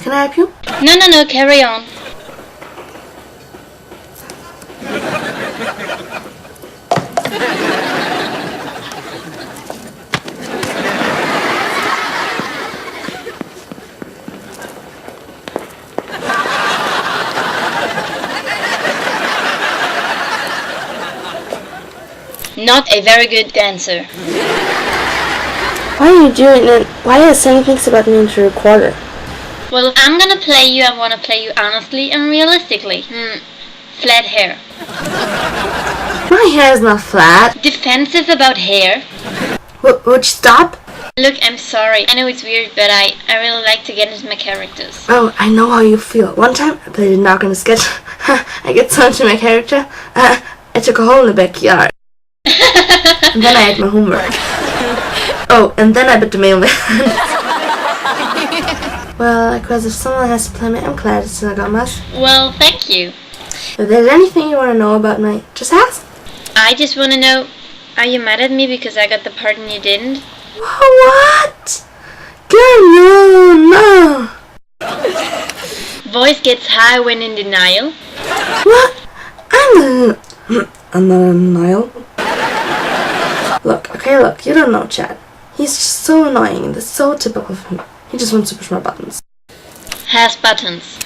Can I help you? No, carry on. Not a very good dancer. Why are you doing it? Why are you saying things about me into a recorder? Well, if I'm gonna play you, I wanna play you honestly and realistically. Flat hair. My hair is not flat. Defensive about hair. Would you stop? Look, I'm sorry. I know it's weird, but I really like to get into my characters. Oh, I know how you feel. One time, I played a knock on a sketch. I get so into my character. I took a hole in the backyard. And then I ate my homework. Oh, and then I bit the mailman. Well, because if someone has to play me, I'm glad it's not Nagamas. Well, thank you. If there's anything you want to know about me, just ask. I just want to know, are you mad at me because I got the part and you didn't? What? Girl, no. Voice gets high when in denial. What? I'm not in denial. Look, you don't know Chad. He's just so annoying and it's so typical of him. He just wants to push my buttons. Has buttons.